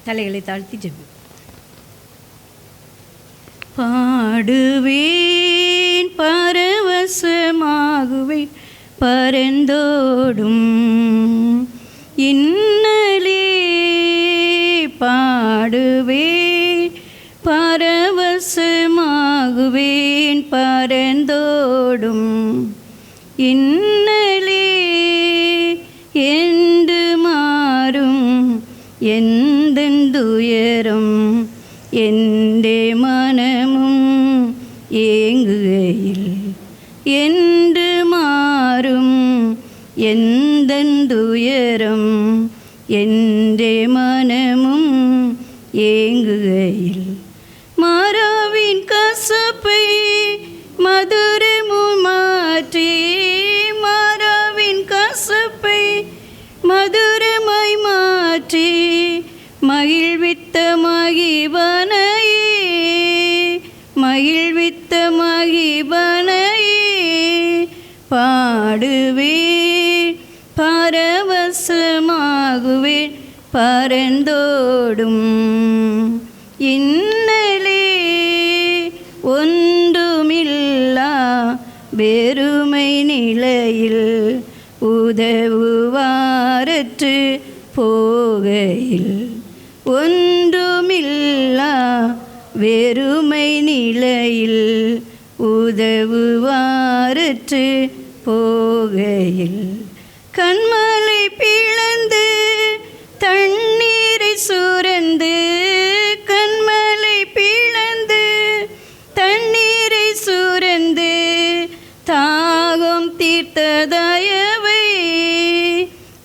தலைகளை தாழ்த்தி ஜெபி. பாடுவேன் பரவசமாகுவேன் பரந்தோடும் இன்னலே, பாடுவேன் பரவசமாகுவேன் பரந்தோடும் இன்னலே, என்று மாறும் எந்தந்துயரம் எந்தே மனமும் ஏங்குகையில், என்று மாறும் எந்தந்துயரம் எந்தே மனமும் ஏங்குகையில், மரவின் கசப்பை மதுரமும் மாற்றி, மரவின் கசப்பை மதுரமாய் மாற்றி மகிழ்வித்த மகிபனையே, மகிழ்வித்த மகிபனையே, பாடுவேன் பரவசமாகுவேன் பரந்தோடும் இன்னலே, ஒன்றுமில்லா வெறுமை நிலையில் உதவுவாரற்று போகையில், ஒன்றுமில்லா வெறுமை நிலையில் உதவுவாரற்று போகையில், கண்மலை பிளந்து தண்ணீரை சுரந்து, கண்மலை பிளந்து தண்ணீரை சுரந்து தாகம் தீர்த்ததயவை,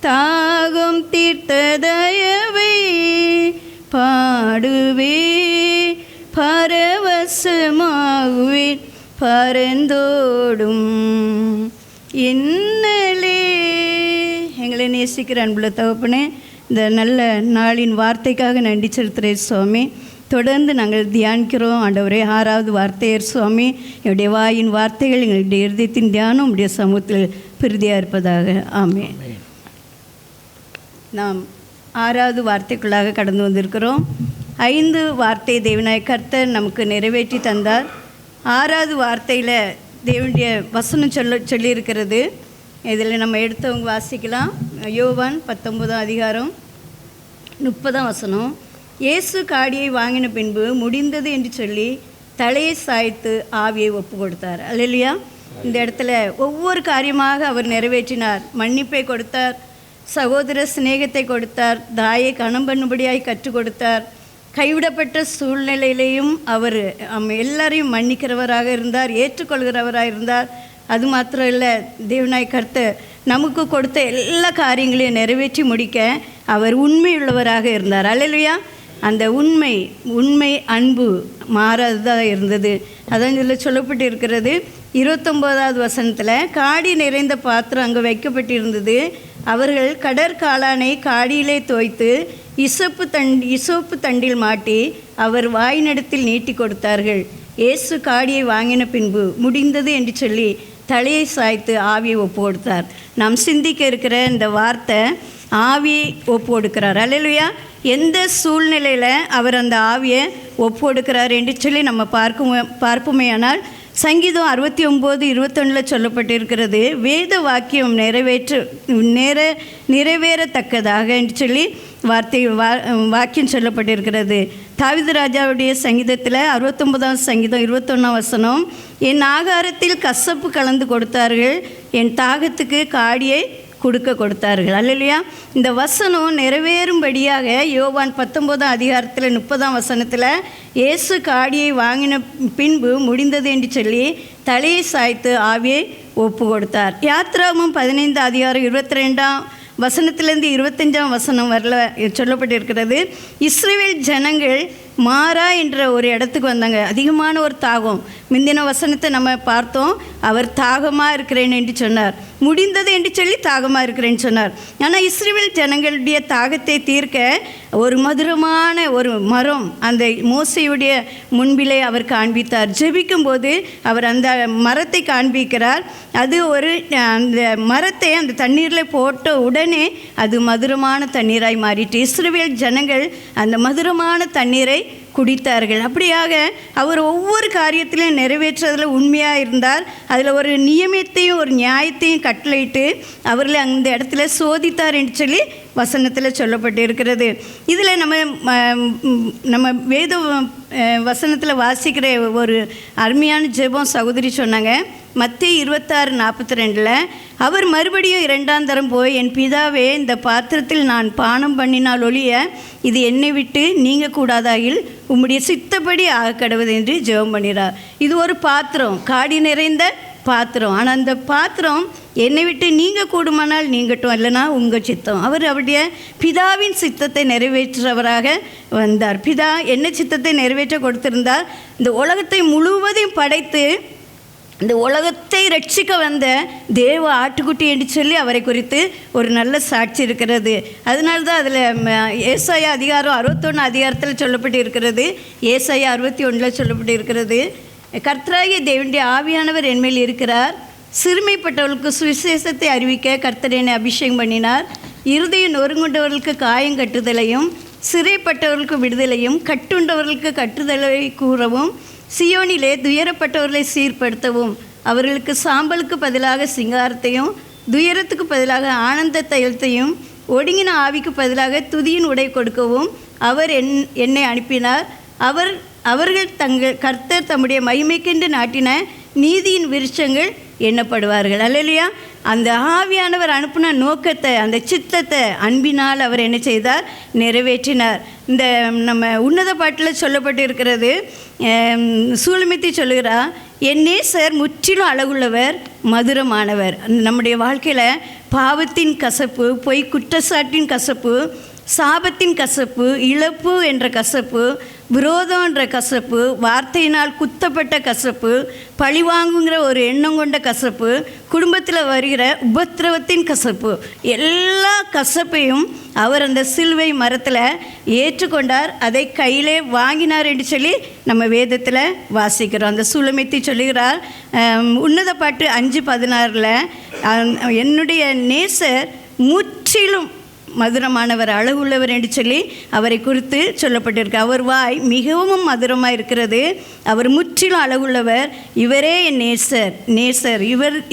தாகம் தீர்த்ததயவை, பாடுவே பரவசமாகுவேன் பரந்தோடும் இன்னலே. எங்களை நேசிக்கிற அன்புள்ள தகப்பனே, இந்த நல்ல நாளின் வார்த்தைக்காக நன்றி செலுத்துகிறேன் சுவாமி. தொடர்ந்து நாங்கள் தியானிக்கிறோம் ஆண்டவரே. 6வது வார்த்தையர் சுவாமி, என்னுடைய வாயின் வார்த்தைகள் எங்களுடைய இருதயத்தின் தியானம் உடைய சமூகத்தில் பிரிதியாக இருப்பதாக. ஆமென். நாம் 6வது வார்த்தைக்குள்ளாக கடந்து வந்திருக்கிறோம். 5 வார்த்தை தேவனாய கர்த்தர் நமக்கு நிறைவேற்றி தந்தார். 6வது வார்த்தையில் தேவனுடைய வசனம் சொல்லியிருக்கிறது. இதில் நம்ம எடுத்தவங்க வாசிக்கலாம். யோவான் 19ஆம் அதிகாரம் 30ஆம் வசனம். இயேசு காடியை வாங்கின பின்பு முடிந்தது என்று சொல்லி தலையை சாய்த்து ஆவியை ஒப்பு கொடுத்தார். அல்லேலூயா. இந்த இடத்துல ஒவ்வொரு காரியமாக அவர் நிறைவேற்றினார். மன்னிப்பை கொடுத்தார், சகோதர சிநேகத்தை கொடுத்தார், தாயை கணம் பண்ணும்படியாய் கற்றுக் கொடுத்தார். கைவிடப்பட்ட சூழ்நிலையிலையும் அவர் எல்லாரையும் மன்னிக்கிறவராக இருந்தார், ஏற்றுக்கொள்கிறவராக இருந்தார். அது மாத்திரம் இல்லை, தேவனாய் கர்த்தர் நமக்கு கொடுத்த எல்லா காரியங்களையும் நிறைவேற்றி முடிக்க அவர் உண்மையுள்ளவராக இருந்தார். அல்லேலூயா. அந்த உண்மை அன்பு மாறாததாக இருந்தது. அதான் இதில் சொல்லப்பட்டு இருக்கிறது. 29வது வசனத்தில் காடி நிறைந்த பாத்திரம் அங்கே வைக்கப்பட்டிருந்தது. அவர்கள் கடற்காளானை காடியிலே தோய்த்து இசோப்பு தண்டில் மாட்டி அவர் வாயினிடத்தில் நீட்டி கொடுத்தார்கள். இயேசு காடியை வாங்கின பின்பு முடிந்தது என்று சொல்லி தலையை சாய்த்து ஆவியை ஒப்பு கொடுத்தார். நாம் சிந்திக்க இருக்கிற இந்த வார்த்தை ஆவியை ஒப்பு கொடுக்கிறார். அல்லேலூயா. எந்த சூழ்நிலையில் அவர் அந்த ஆவியை ஒப்பு கொடுக்கிறார் என்று சொல்லி நம்ம பார்ப்போமேயானால் சங்கீதம் 69:21 சொல்லப்பட்டிருக்கிறது. வேத வாக்கியம் நிறைவேறத்தக்கதாக என்று சொல்லி வாக்கியம் சொல்லப்பட்டிருக்கிறது. தாவீது ராஜாவுடைய சங்கீதத்தில் 69ஆம் சங்கீதம் 21ஆம் வசனம், என் ஆகாரத்தில் கசப்பு கலந்து கொடுத்தார்கள், என் தாகத்துக்கு காடியை கொடுத்தார்கள். அல்லேலூயா. இந்த வசனம் நிறைவேறும்படியாக யோவான் 19ஆம் அதிகாரத்தில் 30ஆம் வசனத்தில் இயேசு காடியை வாங்கின பின்பு முடிந்தது என்று சொல்லி தலையை சாய்த்து ஆவியை ஒப்பு கொடுத்தார். யாத்ராகமம் 15 அதிகாரம் 22ஆம் வசனத்திலேருந்து 25ஆம் வசனம் வரல சொல்லப்பட்டிருக்கிறது. இஸ்ரவேல் ஜனங்கள் மாரா என்ற ஒரு இடத்துக்கு வந்தாங்க. அதிகமான ஒரு தாகம், முந்தின வசனத்தை நம்ம பார்த்தோம். அவர் தாகமாக இருக்கிறேன் என்று சொன்னார், முடிந்தது என்று சொல்லி தாகமாக இருக்கிறேன்னு சொன்னார். ஆனால் இஸ்ரவேல் ஜனங்களுடைய தாகத்தை தீர்க்க ஒரு மதுரமான ஒரு மரம் அந்த மோசையுடைய முன்பிலே அவர் காண்பித்தார். ஜெபிக்கும்போது அவர் அந்த மரத்தை காண்பிக்கிறார். அது ஒரு அந்த மரத்தை அந்த தண்ணீரில் போட்ட உடனே அது மதுரமான தண்ணீராய் மாறிட்டு இஸ்ரவேல் ஜனங்கள் அந்த மதுரமான தண்ணீரை குடித்தார்கள். அப்படியாக அவர் ஒவ்வொரு காரியத்திலையும் நிறைவேற்றுறதில் உண்மையாக இருந்தார். அதில் ஒரு நியமத்தையும் ஒரு நியாயத்தையும் கட்டளையிட்டு அவர்களை அந்த இடத்துல சோதித்தார் என்று சொல்லி வசனத்தில் சொல்லப்பட்டு இருக்கிறது. இதில் நம்ம வேத வசனத்தில் வாசிக்கிற ஒரு அருமையான ஜெபம் சகோதரி சொன்னாங்க. மத்தேயு 26:42 அவர் மறுபடியும் 2ஆம் தரம் போய், என் பிதாவே, இந்த பாத்திரத்தில் நான் பானம் பண்ணினால் ஒழிய இது என்னை விட்டு நீங்க கூடாதாயில் உம்முடைய சித்தப்படி ஆகக்கடவுது என்று ஜெபம் பண்ணினார். இது ஒரு பாத்திரம், காடி நிறைந்த பாத்திரம். ஆனால் அந்த பாத்திரம் என்னை விட்டு நீங்கள் கூடுமானால் நீங்கட்டும், இல்லைனா உங்கள் சித்தம். அவர் அவருடைய பிதாவின் சித்தத்தை நிறைவேற்றுறவராக வந்தார். பிதா என்ன சித்தத்தை நிறைவேற்ற கொடுத்திருந்தார்? இந்த உலகத்தை முழுவதையும் படைத்து இந்த உலகத்தை ரட்சிக்க வந்த தேவ ஆட்டுக்குட்டி என்று சொல்லி அவரை குறித்து ஒரு நல்ல சாட்சி இருக்கிறது. அதனால தான் அதில் ஏசாயா அதிகாரம் 61 அதிகாரத்தில் சொல்லப்பட்டு இருக்கிறது. ஏசாயா 61 சொல்லப்பட்டு இருக்கிறது, கர்த்தராகிய தேவனுடைய ஆவியானவர் என்மேல் இருக்கிறார், சிறுமைப்பட்டவர்களுக்கு சுவிசேஷத்தை அறிவிக்க கர்த்தர் என்னை அபிஷேகம் பண்ணினார், இருதயம் நொறுங்குண்டவர்களுக்கு காயம் கட்டுதலையும் சிறைப்பட்டவர்களுக்கு விடுதலையும் கட்டுண்டவர்களுக்கு கட்டுதலை கூறவும் சியோனிலே துயரப்பட்டவர்களை சீர்படுத்தவும் அவர்களுக்கு சாம்பலுக்கு பதிலாக சிங்காரத்தையும் துயரத்துக்கு பதிலாக ஆனந்த தைலத்தையும் ஒடுங்கின ஆவிக்கு பதிலாக துதியின் உடை கொடுக்கவும் அவர் என்னை அனுப்பினார். அவர்கள் கர்த்தர் தம்முடைய மகிமைக்கென்று நாட்டின நீதியின் விருட்சங்கள் எண்ணப்படுவார்கள். அல்லேலூயா. அந்த ஆவியானவர் அனுப்பின நோக்கத்தை, அந்த சித்தத்தை அன்பினால் அவர் என்ன செய்தார்? நிறைவேற்றினார். இந்த நம்ம உன்னத பாட்டில் சொல்லப்பட்டு இருக்கிறது, சூலமித்தி சொல்லுகிறார், என் நேசர் முற்றிலும் அழகுள்ளவர், மதுரமானவர். நம்முடைய வாழ்க்கையில் பாவத்தின் கசப்பு, பொய் குற்றச்சாட்டின் கசப்பு, சாபத்தின் கசப்பு, இழப்பு என்ற கசப்பு, விரோதம் என்ற கசப்பு, வார்த்தையினால் குத்தப்பட்ட கசப்பு, பழிவாங்குங்கிற ஒரு எண்ணம் கொண்ட கசப்பு, குடும்பத்தில் வருகிற உபத்திரவத்தின் கசப்பு, எல்லா கசப்பையும் அவர் அந்த சிலுவை மரத்தில் ஏற்றுக்கொண்டார், அதை கையிலே வாங்கினார் என்று சொல்லி நம்ம வேதத்தில் வாசிக்கிறோம். அந்த சூலமித்தி சொல்லுகிறார், உன்னத பாட்டு 5:16 என்னுடைய நேசர் முற்றிலும் மதுரமானவர், அழகுள்ளவர் என்று சொல்லி அவரை குறித்து சொல்லப்பட்டிருக்கு. அவர் வாய் மிகவும் மதுரமாக இருக்கிறது, அவர் முற்றிலும் அழகுள்ளவர், இவரே என் நேசர்,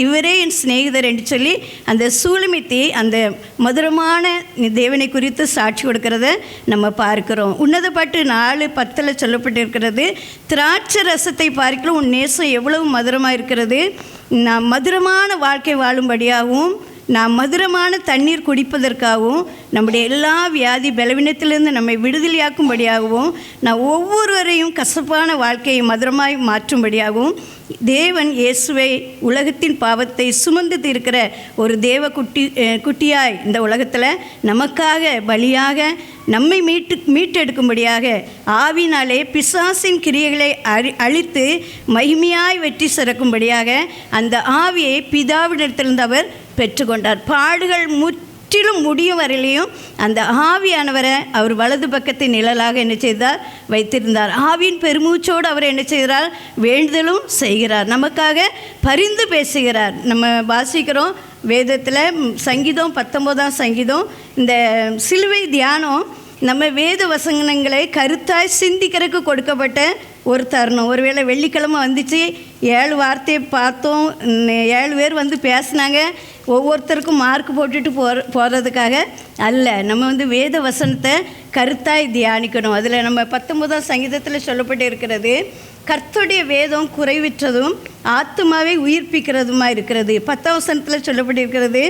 இவரே என் சிநேகிதர் என்று சொல்லி அந்த சூலமித்தி அந்த மதுரமான தேவனை குறித்து சாட்சி கொடுக்கிறத நம்ம பார்க்கிறோம். உன்னத பாட்டு 4:10 சொல்லப்பட்டிருக்கிறது, திராட்சை ரசத்தை பார்க்கலாம் உன் நேசம் எவ்வளவு மதுரமாக இருக்கிறது, நான் மதுரமான வாழ்க்கை வாழும்படியாகவும் நாம் மதுரமான தண்ணீர் குடிப்பதற்காகவும் நம்முடைய எல்லா வியாதி பலவீனத்திலிருந்து நம்மை விடுதலையாக்கும்படியாகவும் நான் ஒவ்வொருவரையும் கசப்பான வாழ்க்கையை மதுரமாய் மாற்றும்படியாகவும் தேவன் இயேசுவை உலகத்தின் பாவத்தை சுமந்து தீர்க்கிற ஒரு தேவ குட்டியாய் இந்த உலகத்தில் நமக்காக பலியாக நம்மை மீட்டெடுக்கும்படியாக ஆவினாலே பிசாசின் கிரியைகளை அழித்து மகிமையாய் வெற்றி சிறக்கும்படியாக அந்த ஆவியை பிதாவிடத்திலிருந்து அவர் பெற்றுக்கொண்டார். பாடுகள் முற்றிலும் முடியும் வரையிலையும் அந்த ஆவியானவரை அவர் வலது பக்கத்தை நிழலாக என்ன செய்தார்? வைத்திருந்தார். ஆவியின் பெருமூச்சோடு அவர் என்ன செய்கிறார்? வேண்டுதலும் செய்கிறார், நமக்காக பரிந்து பேசுகிறார். நம்ம வாசிக்கிறோம் வேதத்தில் சங்கீதம் 19ஆம் சங்கீதம், இந்த சிலுவை தியானம் நம்ம வேத வசனங்களை கருத்தாய் சிந்திக்கிறதுக்கு கொடுக்கப்பட்ட ஒரு தருணம். ஒருவேளை வெள்ளிக்கிழமை வந்துச்சு, 7 வார்த்தையை பார்த்தோம், 7 பேர் வந்து பேசினாங்க, ஒவ்வொருத்தருக்கும் மார்க் போட்டுட்டு போகிறதுக்காக அல்ல. நம்ம வேத வசனத்தை கருத்தாய் தியானிக்கணும். அதில் நம்ம 19ஆம் சங்கீதத்தில் சொல்லப்பட்டு இருக்கிறது, கர்த்தருடைய வேதம் குறைவிற்றதும் ஆத்துமாவை உயிர்ப்பிக்கிறதுமா இருக்கிறது. 10ஆம் வசனத்தில் சொல்லப்பட்டிருக்கிறது,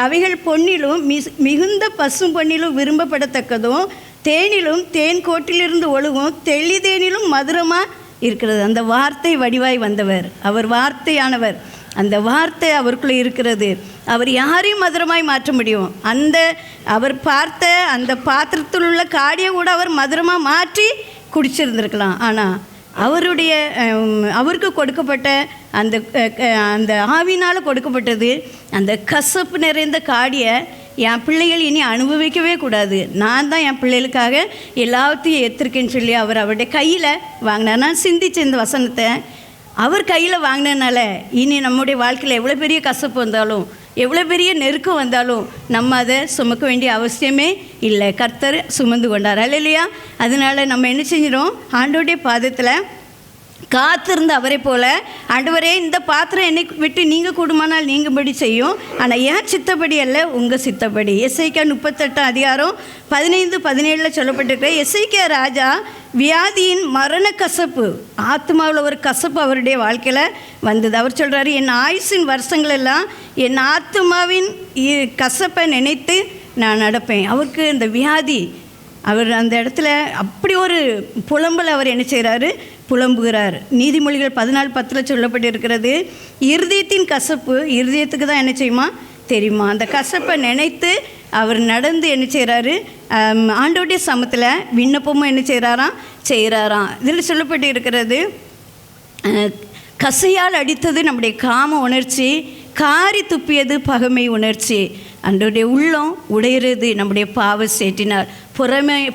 அவைகள் பொன்னிலும் மிகுந்த பசும் பொன்னிலும் விரும்பப்படத்தக்கதும் தேனிலும் தேன் கோட்டிலிருந்து ஒழுகும் தெளிதேனிலும் மதுரமாக இருக்கிறது. அந்த வார்த்தை வடிவாய் வந்தவர், அவர் வார்த்தையானவர், அந்த வார்த்தை அவருக்குள்ளே இருக்கிறது. அவர் யாரையும் மதுரமாய் மாற்ற முடியும். அவர் பார்த்த அந்த பாத்திரத்தில் உள்ள காடியை கூட அவர் மதுரமாக மாற்றி குடிச்சிருந்துருக்கலாம். ஆனால் அவருடைய அவருக்கு கொடுக்கப்பட்ட அந்த அந்த ஆவினால் கொடுக்கப்பட்டது அந்த கசப்பு நிறைந்த காடியை என் பிள்ளைகள் இனி அனுபவிக்கவே கூடாது. நான் தான் என் பிள்ளைகளுக்காக எல்லாத்தையும் ஏற்றிருக்கேன்னு சொல்லி அவர் அவருடைய கையில் வாங்கினார். நான் சிந்தித்த இந்த வசனத்தை அவர் கையில் வாங்கினதுனால இனி நம்முடைய வாழ்க்கையில் எவ்வளோ பெரிய கசப்பு வந்தாலும், எவ்வளோ பெரிய நெருக்கம் வந்தாலும் நம்ம அதை சுமக்க வேண்டிய அவசியமே இல்லை. கர்த்தர் சுமந்து கொண்டார். அல்லேலூயா. அதனால் நம்ம என்ன செஞ்சிடும், ஆண்டவருடைய பாதத்தில் காத்திருந்த அவரை போல், ஆண்டவரே இந்த பாத்திரம் என்னை விட்டு நீங்கள் கூடுமானால் நீங்கும்படி செய்யும், ஆனால் ஏன் சித்தப்படி அல்ல உங்கள் சித்தப்படி. எசேக்கியா 38:15-17 சொல்லப்பட்டிருக்கிற எசேக்கியா ராஜா வியாதியின் மரண கசப்பு, ஆத்மாவில் ஒரு கசப்பு அவருடைய வாழ்க்கையில் வந்தது. அவர் சொல்கிறாரு, என் ஆயுசின் வருஷங்களெல்லாம் என் ஆத்மாவின் கசப்பை நினைத்து நான் நடப்பேன். அவருக்கு இந்த வியாதி, அவர் அந்த இடத்துல அப்படி ஒரு புலம்பல் அவர் என்ன செய்கிறாரு, புலம்புகிறார். நீதிமொழிகள் 14:10 சொல்லப்பட்டிருக்கிறது, இருதயத்தின் கசப்பு இருதயத்துக்கு தான் என்ன செய்யுமா தெரியுமா. அந்த கசப்பை நினைத்து அவர் நடந்து என்ன செய்கிறாரு, ஆண்டவருடைய சமத்தில் விண்ணப்பமும் என்ன செய்கிறாராம். இதில் சொல்லப்பட்டு இருக்கிறது, கசையால் அடித்தது நம்முடைய காம உணர்ச்சி, காரி துப்பியது பகைமை உணர்ச்சி. அன்றைய உள்ளம் உடையிறது நம்முடைய பாவ சேற்றினார்.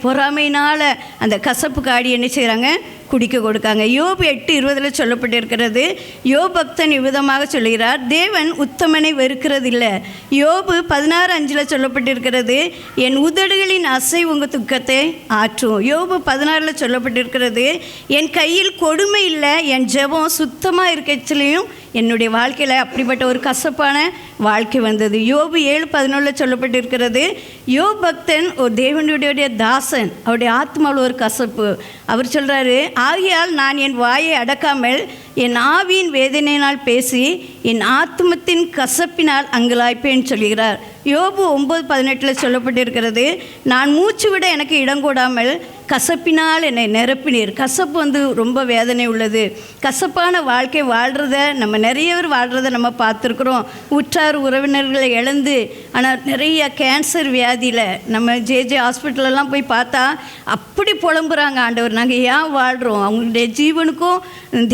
பொறாமையினால் அந்த கசப்பு காடி என்ன செய்கிறாங்க, குடிக்க கொடுக்காங்க. யோபு 8:20 சொல்லப்பட்டிருக்கிறது, யோபு பக்தன் இவ்விதமாக சொல்கிறார், தேவன் உத்தமனை வெறுக்கிறதில்லை. யோபு 16:5 சொல்லப்பட்டிருக்கிறது, என் உதடுகளின் அசை உங்கள் துக்கத்தை ஆற்றும். யோபு 16 சொல்லப்பட்டிருக்கிறது, என் கையில் கொடுமை இல்லை, என் ஜெபம் சுத்தமாக இருக்கச்சிலையும் என்னுடைய வாழ்க்கையில் அப்படிப்பட்ட ஒரு கசப்பான வாழ்க்கை வந்தது. யோபு 7:11 சொல்லப்பட்டிருக்கிறது, யோபு பக்தன் ஒரு தேவனுடைய தாசன், அவருடைய ஆத்மாவில் ஒரு கசப்பு. அவர் சொல்கிறாரு, ஆகையால் நான் என் வாயை அடக்காமல் என் ஆவியின் வேதனையினால் பேசி என் ஆத்மத்தின் கசப்பினால் அங்கலாய்ப்பேன்னு சொல்கிறார். யோபு 9:18 சொல்லப்பட்டிருக்கிறது, நான் மூச்சு விட எனக்கு இடம் கூடாமல் கசப்பினால் என்னை நிரப்பினீர். கசப்பு ரொம்ப வேதனை உள்ளது. கசப்பான வாழ்க்கை வாழ்கிறத நம்ம நிறைய பேர் வாழ்கிறத நம்ம பார்த்துருக்குறோம். உற்றார் உறவினர்களை இழந்து, ஆனால் நிறைய கேன்சர் வியாதியில் நம்ம ஜே ஹாஸ்பிட்டலெல்லாம் போய் பார்த்தா அப்படி புலம்புறாங்க, ஆண்டவர் நாங்கள் ஏன் வாழ்கிறோம். அவங்களுடைய ஜீவனுக்கும்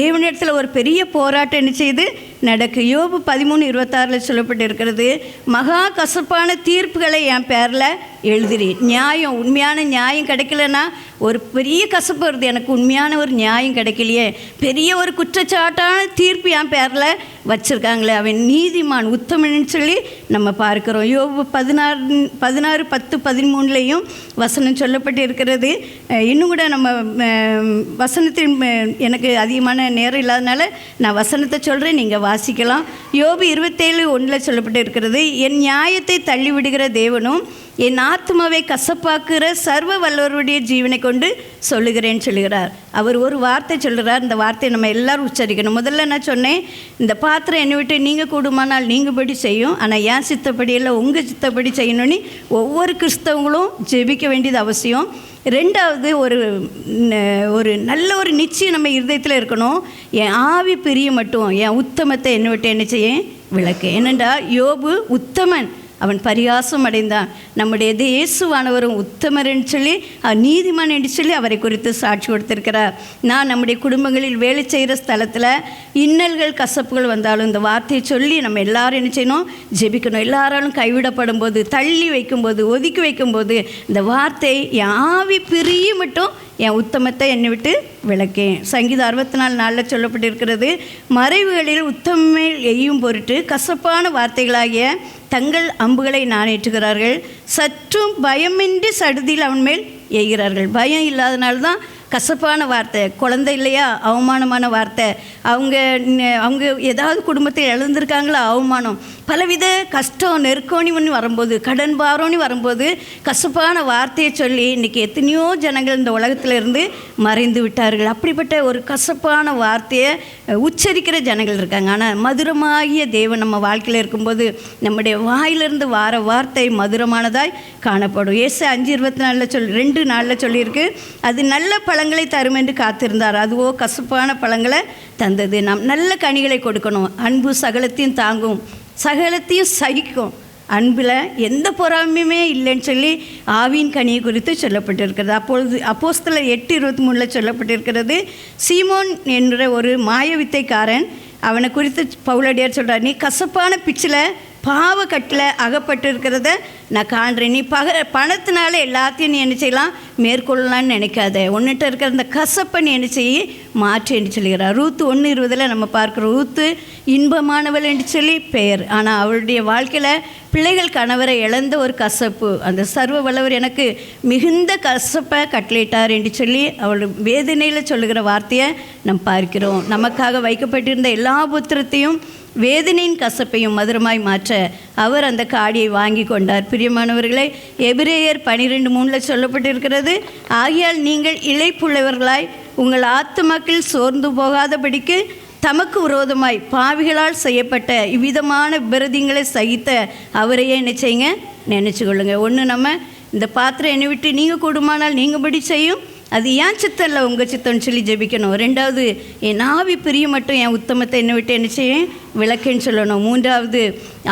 தேவனிடத்தில் ஒரு பெரிய போராட்டம் என்ன செய்து நடக்கு. யோபு 13:26 சொல்லப்பட்டிருக்கிறது, மகா கசப்பான தீர்ப்புகளை என் பேரில் எழுதுறி. நியாயம், உண்மையான நியாயம் கிடைக்கலன்னா ஒரு பெரிய கசப்பு வருது, எனக்கு உண்மையான ஒரு நியாயம் கிடைக்கலையே, பெரிய ஒரு குற்றச்சாட்டான தீர்ப்பு என் பேரில் வச்சுருக்காங்களே, அவன் நீதிமான் உத்தமன்னு சொல்லி நம்ம பார்க்குறோம். யோபு 16:10-13 வசனம் சொல்லப்பட்டு இருக்கிறது. இன்னும் கூட நம்ம வசனத்தின் எனக்கு அதிகமான நேரம் இல்லாதனால நான் வசனத்தை சொல்கிறேன், நீங்கள் வாசிக்கலாம். யோபு 27:1 சொல்லப்பட்டு இருக்கிறது, என் நியாயத்தை தள்ளிவிடுகிற தேவனும் என் ஆத்மாவை கசப்பாக்குற சர்வ வல்லவருடைய ஜீவனை கொண்டு சொல்லுகிறேன்னு சொல்லுகிறார். அவர் ஒரு வார்த்தை சொல்கிறார், இந்த வார்த்தையை நம்ம எல்லோரும் உச்சரிக்கணும். முதல்ல நான் சொன்னேன், இந்த பாத்திரம் என்னை விட்டு நீங்கள் கூடுமானால் நீங்கள்படி செய்யும், ஆனால் ஏன் சித்தப்படி இல்லை உங்கள் சித்தப்படி செய்யணும்னு ஒவ்வொரு கிறிஸ்தவங்களும் ஜெபிக்க வேண்டியது அவசியம். ரெண்டாவது, ஒரு நல்ல ஒரு நிச்சயம் நம்ம இருதயத்தில் இருக்கணும், என் ஆவி பிரிய மட்டும் என் உத்தமத்தை என்னை விட்டு என்ன செய்ய விளக்கு. ஏனென்றால் யோபு உத்தமன், அவன் பரிகாசம் அடைந்தான். நம்முடைய இயேசுவானவரும் உத்தமர் என்று சொல்லி நீதிமான் என்று சொல்லி அவரை குறித்து சாட்சி கொடுத்திருக்கிறார். நான் நம்முடைய குடும்பங்களில் வேலை செய்கிற ஸ்தலத்தில் இன்னல்கள் கசப்புகள் வந்தாலும் இந்த வார்த்தையை சொல்லி நம்ம எல்லாரும் என்ன செய்யணும், ஜெபிக்கணும். எல்லாராலும் கைவிடப்படும் போது, தள்ளி வைக்கும்போது, ஒதுக்கி வைக்கும்போது இந்த வார்த்தை என் ஆவி பிரிய மட்டும் என் உத்தமத்தை என்னை விட்டு விளக்கேன். சங்கீதம் 64:4 சொல்லப்பட்டிருக்கிறது, மறைவுகளில் உத்தமமேல் எய்யும் பொருட்டு கசப்பான வார்த்தைகளாகிய தங்கள் அம்புகளை நாணேற்றுகிறார்கள், சற்றும் பயமின்றி சடுதியில் அவன் மேல் எய்கிறார்கள். பயம் இல்லாதனால்தான் கசப்பான வார்த்தை, குழந்தை இல்லையா அவமானமான வார்த்தை, அவங்க ஏதாவது குடும்பத்தில் இழந்திருக்காங்களா அவமானம், பலவித கஷ்டம் நெருக்கோணி வரும்போது, கடன் பாரோணி வரும்போது கசப்பான வார்த்தையை சொல்லி இன்றைக்கி எத்தனையோ ஜனங்கள் இந்த உலகத்தில் இருந்து மறைந்து விட்டார்கள். அப்படிப்பட்ட ஒரு கசப்பான வார்த்தையை உச்சரிக்கிற ஜனங்கள் இருக்காங்க. ஆனால் மதுரமாகிய தேவன் நம்ம வாழ்க்கையில் இருக்கும்போது நம்முடைய வாயிலிருந்து வார வார்த்தை மதுரமானதாய் காணப்படும். ஏசு 5:24 சொல்லியிருக்கு, அது நல்ல பழங்களை தரும் என்று காத்திருந்தார், அதுவோ கசப்பான பழங்களை தந்தது. நாம் நல்ல கனிகளை கொடுக்கணும். அன்பு சகலத்தையும் தாங்கும், சகலத்தையும் சகிக்கும். அன்பில் எந்த பொறாமையுமே இல்லைன்னு சொல்லி ஆவியின் கனியை குறித்து சொல்லப்பட்டிருக்கிறது. அப்பொழுது அப்போஸ்தலர் 8:23 சொல்லப்பட்டிருக்கிறது, சீமோன் என்ற ஒரு மாயவித்தைக்காரன், அவனை குறித்து பவுலடியார் சொல்கிறார், நீ கசப்பான பிச்சில் பாவக்கட்டில் அகப்பட்டு இருக்கிறத நான் காண்றேன். நீ பணத்தினால எல்லாத்தையும் நீ என்ன செய்யலாம், மேற்கொள்ளலான்னு நினைக்காத. ஒன்றுகிட்ட இருக்கிற அந்த கசப்பை நீ என்ன செய்ய மாற்றி என்று சொல்கிறார். ரூத்து 1:20 நம்ம பார்க்குறோம். ரூத்து இன்பமானவள் என்று சொல்லி பெயர், ஆனால் அவளுடைய வாழ்க்கையில் பிள்ளைகள் கணவரை இழந்த ஒரு கசப்பு, அந்த சர்வ வல்லவர் எனக்கு மிகுந்த கசப்பை கட்டளையிட்டார் என்று சொல்லி அவள் வேதனையில் சொல்லுகிற வார்த்தையை நாம் பார்க்கிறோம். நமக்காக வைக்கப்பட்டிருந்த எல்லா புத்திரத்தையும் வேதனையின் கசப்பையும் மதுரமாய் மாற்ற அவர் அந்த காடியை வாங்கி கொண்டார். பிரியமானவர்களே, எபிரேயர் 12:3 சொல்லப்பட்டிருக்கிறது, ஆகையால் நீங்கள் இளைப்புள்ளவர்களாய் உங்கள் ஆத்துமாக்கள் சோர்ந்து போகாதபடிக்கு தமக்கு விரோதமாய் பாவிகளால் செய்யப்பட்ட இவ்விதமான விபரீதங்களை சகித்த அவரையே என்ன செய்யுங்க, நினச்சி கொள்ளுங்க. ஒன்று, நம்ம இந்த பாத்திரம் என்னை விட்டு நீங்கள் கூடுமானால் நீங்கள் படி செய்யும், அது ஏன் சித்தம் இல்லை உங்கள் சித்தம்னு சொல்லி ஜெபிக்கணும். ரெண்டாவது, என் ஆவி பிரிய மட்டும் என் உத்தமத்தை என்னை விட்டு என்ன செய்யும் விளக்குன்னு சொல்லணும். மூன்றாவது,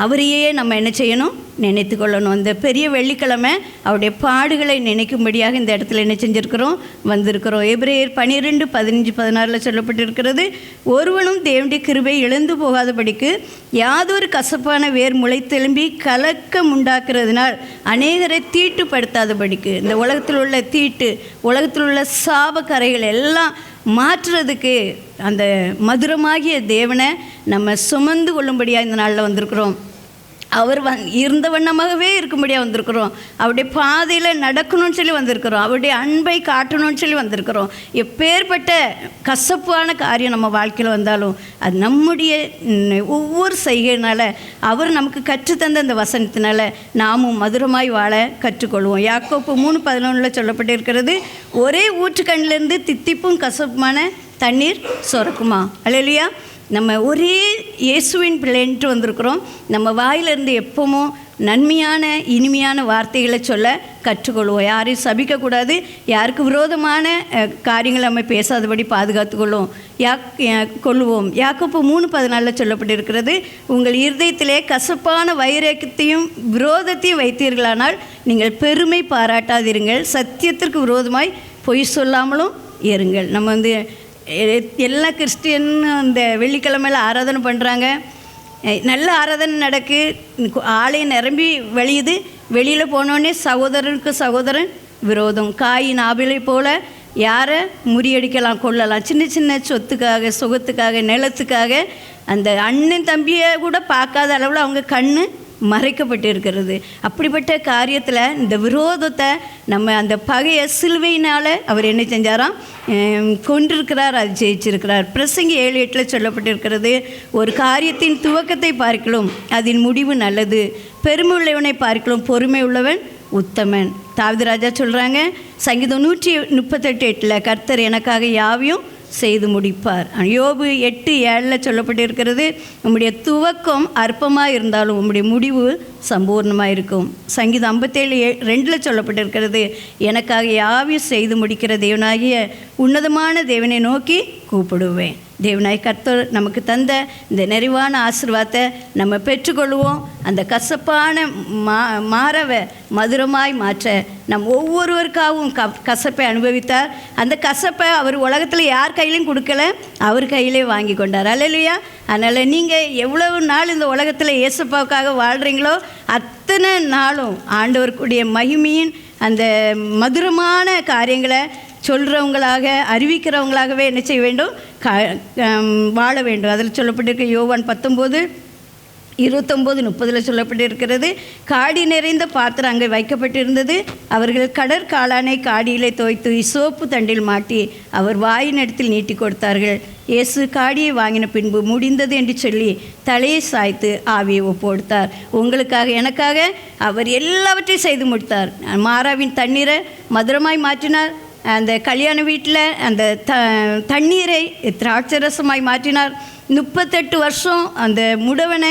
அவரையே நம்ம என்ன செய்யணும், நினைத்து கொள்ளணும். அந்த பெரிய வெள்ளிக்கிழமை அவருடைய பாடுகளை நினைக்கும்படியாக இந்த இடத்துல என்ன செஞ்சுருக்கிறோம், வந்திருக்கிறோம். எபிரேயர் 12:15-16 சொல்லப்பட்டிருக்கிறது, ஒருவனும் தேவனுடைய கிருபை இழந்து போகாதபடிக்கு யாதொரு கசப்பான வேர் முளைத்தெலும்பி கலக்கம் உண்டாக்குறதுனால் அநேகரை தீட்டுப்படுத்தாதபடிக்கு. இந்த உலகத்தில் உள்ள தீட்டு, உலகத்தில் உள்ள சாப கரைகள் எல்லாம் மாற்றுறதுக்கு அந்த மதுரமாகிய தேவனை நம்ம சுமந்து கொள்ளும்படியாக இந்த நாளில் வந்திருக்கிறோம். அவர் இருந்த வண்ணமாகவே இருக்கும்படியாக வந்திருக்கிறோம். அவருடைய பாதையில் நடக்கணும்னு சொல்லி வந்திருக்கிறோம். அவருடைய அன்பை காட்டணும்னு சொல்லி வந்திருக்கிறோம். எப்பேற்பட்ட கசப்பான காரியம் நம்ம வாழ்க்கையில் வந்தாலும் அது நம்முடைய ஒவ்வொரு செய்கையினால் அவர் நமக்கு கற்றுத்தந்த அந்த வசனத்தினால நாமும் மதுரமாய் வாழ கற்றுக்கொள்வோம். யாக்கோப்பு 3:11 சொல்லப்பட்டிருக்கிறது, ஒரே ஊற்றுக்கண்ணிலிருந்து தித்திப்பும் கசப்புமான தண்ணீர் சுரக்குமா. அல்லேலூயா. நம்ம ஒரே இயேசுவின் பிள்ளைன்ட்டு வந்திருக்கிறோம். நம்ம வாயிலிருந்து எப்பவும் நன்மையான இனிமையான வார்த்தைகளை சொல்ல கற்றுக்கொள்வோம். யாரையும் சபிக்கக்கூடாது, யாருக்கு விரோதமான காரியங்களை நம்ம பேசாதபடி பாதுகாத்துக்கொள்வோம் கொள்வோம். யாக்கோப்பு 3:14 சொல்லப்பட்டிருக்கிறது, உங்கள் இருதயத்திலே கசப்பான வைராக்கியத்தையும் விரோதத்தையும் வைத்தீர்களானால் நீங்கள் பெருமை பாராட்டாதிருங்கள், சத்தியத்திற்கு விரோதமாய் பொய் சொல்லாமலும் இருங்கள். நம்ம எல்லா கிறிஸ்டியன் இந்த வெள்ளிக்கிழமையில் ஆராதனை பண்ணுறாங்க, நல்ல ஆராதனை நடக்கு, ஆலயம் நிரம்பி வெளியுது. வெளியில் போனோடனே சகோதரனுக்கு சகோதரன் விரோதம். காயின் ஆபிலை போல் யாரை முறியடிக்கலாம், கொள்ளலாம், சின்ன சின்ன சொத்துக்காக, சுகத்துக்காக, நிலத்துக்காக அந்த அண்ணன் தம்பியை கூட பார்க்காத அளவில் அவங்க கண்ணு மறைக்கப்பட்டு இருக்கிறது. அப்படிப்பட்ட காரியத்தில் இந்த விரோதத்தை நம்ம அந்த பகையை சிலுவையினால் அவர் என்ன செஞ்சாராம், கொண்டிருக்கிறார், அது ஜெயிச்சிருக்கிறார். பிரசங்கி 7:8 சொல்லப்பட்டிருக்கிறது, ஒரு காரியத்தின் துவக்கத்தை பார்க்கலாம் அதன் முடிவு நல்லது, பெருமை உள்ளவனை பார்க்கலாம் பொறுமை உள்ளவன் உத்தமன். தாவீது ராஜா சொல்கிறாங்க, சங்கீதம் 138 கர்த்தர் எனக்காக யாவையும் செய்து முடிப்பார். யோபு 8:7 சொல்லப்பட்டிருக்கிறது, உம்முடைய துவக்கம் அற்பமாக இருந்தாலும் உம்முடைய முடிவு சம்பூர்ணமாக இருக்கும். சங்கீதம் 57:2 சொல்லப்பட்டிருக்கிறது, எனக்காக யாவையும் செய்து முடிக்கிற தேவனாகிய உன்னதமான தேவனை நோக்கி கூப்பிடுவேன். தேவனாய் கர்த்தர் நமக்கு தந்த இந்த நிறைவான ஆசீர்வாதத்தை நம்ம பெற்றுக்கொள்வோம். அந்த கசப்பான மாறவை மதுரமாய் மாற்ற நம் ஒவ்வொருவருக்காகவும் கசப்பை அனுபவித்தார். அந்த கசப்பை அவர் உலகத்தில் யார் கையிலையும் கொடுக்கல, அவர் கையிலே வாங்கி கொண்டார். அல்லேலூயா. அதனால் நீங்கள் எவ்வளவு நாள் இந்த உலகத்தில் இயேசுப்பாவுக்காக வாழ்கிறீங்களோ அத்தனை நாளும் ஆண்டவருக்குடைய மகிமையின் அந்த மதுரமான காரியங்களை சொல்கிறவங்களாக, அறிவிக்கிறவங்களாகவே என்ன செய்ய வேண்டும், வாழ வேண்டும். அதில் சொல்லப்பட்டிருக்க யோவான் 19:29-30 சொல்லப்பட்டிருக்கிறது, காடி நிறைந்த பாத்திரம் அங்கே வைக்கப்பட்டிருந்தது. அவர்கள் கடற்காளானை காடியிலே தோய்த்து இசோப்பு தண்டில் மாட்டி அவர் வாயின் இடத்தில் நீட்டி கொடுத்தார்கள். இயேசு காடியை வாங்கின பின்பு முடிந்தது என்று சொல்லி தலையை சாய்த்து ஆவியை ஒப்புவித்தார். உங்களுக்காக எனக்காக அவர் எல்லாவற்றையும் செய்து முடித்தார். மாறாவின் தண்ணீரை மதுரமாய் மாற்றினார். அந்த கல்யாண வீட்டில் அந்த தண்ணீரை திராட்சரசமாய் மாற்றினார். 38 வருஷம் அந்த முடவனை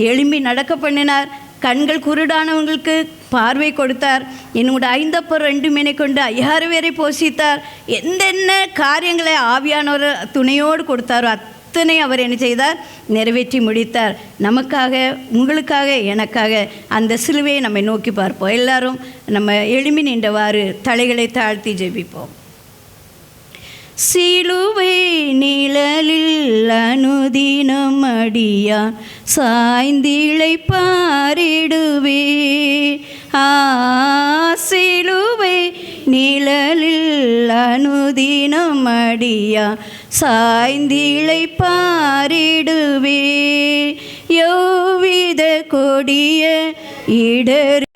எழும்பி நடக்க பண்ணினார். கண்கள் குருடானவங்களுக்கு பார்வை கொடுத்தார். என்னோட 5 அப்பம் 2 மீனை கொண்டு 5000 பேரை போஷித்தார். எந்தென்ன காரியங்களை ஆவியானவர் துணையோடு கொடுத்தாரோ அத்தனை அவர் என்ன செய்தார்? நிறைவேற்றி முடித்தார். நமக்காக, உங்களுக்காக, எனக்காக அந்த சிலுவையை நம்ம நோக்கி பார்ப்போம். எல்லாரும் நம்ம எழும்பி நின்றவாறு தலைகளை தாழ்த்தி ஜெபிப்போம். சிலுவை நிழலில் அனுதினம் அடியான் சாய்ந்திழை பாரிடுவே. சிலுவை நிழலில் அனுதினம் அடியான் சாய்ந்திழை பாரிடுவே. யோவித கொடிய இடர்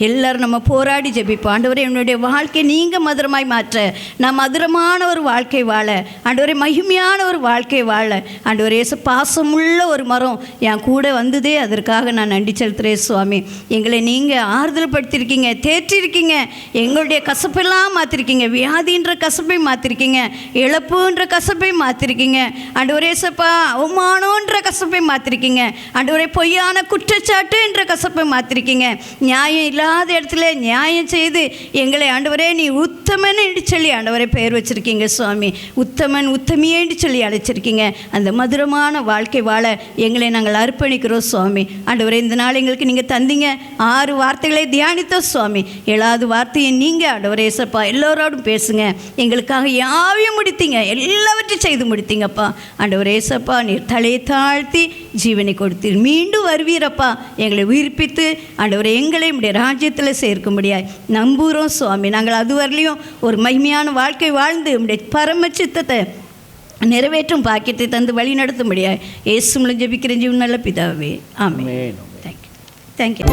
எல்லாரும் நம்ம போராடி ஜெபிப்போம். ஆண்டவரே, என்னுடைய வாழ்க்கை நீங்கள் மதுரமாய் மாற்ற, நான் மதுரமான ஒரு வாழ்க்கை வாழ, ஆண்டவரே மகிமையான ஒரு வாழ்க்கை வாழ, ஆண்டவரே பாசமுள்ள ஒரு மரம் என் கூட வந்ததே, அதற்காக நான் நன்றி செலுத்துகிறேன் சுவாமி. எங்களை நீங்கள் ஆறுதல் படுத்திருக்கீங்க, தேற்றிருக்கீங்க, எங்களுடைய கசப்பெல்லாம் மாற்றிருக்கீங்க, வியாதின்ற கசப்பை மாற்றிருக்கீங்க, இழப்புன்ற கசப்பை மாற்றிருக்கீங்க, ஆண்டவரே சப்பா அவமானன்ற கசப்பை மாற்றிருக்கீங்க, ஆண்டவரே பொய்யான குற்றச்சாட்டு என்ற கசப்பை மாற்றிருக்கீங்க. நியாயம் இல்லாத இடத்துல நியாயம் செய்து எங்களை ஆண்டவரே நீ உத்தமன் என்று சொல்லி ஆண்டவரே பெயர் வச்சுருக்கீங்க சுவாமி. உத்தமன் உத்தமியே என்று சொல்லி அழைச்சிருக்கீங்க. அந்த மதுரமான வாழ்க்கை வாழ எங்களை நாங்கள் அர்ப்பணிக்கிறோம் சுவாமி. ஆண்டவரே, இந்த நாள் எங்களுக்கு நீங்கள் தந்தீங்க. 6 வார்த்தைகளை தியானித்தோம் சுவாமி. 7வது வார்த்தையை நீங்கள் ஆண்டவரே ஏசப்பா எல்லோரோடும் பேசுங்க. எங்களுக்காக யாவையும் முடித்தீங்க, எல்லாவற்றையும் செய்து முடித்தீங்கப்பா. ஆண்டவரே ஏசப்பா, நீர் தலையை தாழ்த்தி ஜீவனை கொடுத்தீர். மீண்டும் வருவீரப்பா, எங்களை உயிர்ப்பித்து ஆண்டவரே எங்களை உடைய ராஜ்யத்தில் சேர்க்கும்படியாய் நம்புகிறோம் சுவாமி. நாங்கள் அதுவரையிலையும் ஒரு மகிமையான வாழ்க்கை வாழ்ந்து உடைய பரம சித்தத்தை நிறைவேற்றும் பாக்கியத்தை தந்து வழி நடத்தும்படியாய் இயேசு மூலம் ஜெபிக்கிற ஜீவன் நல்ல பிதாவே, ஆமென். தேங்க்யூ.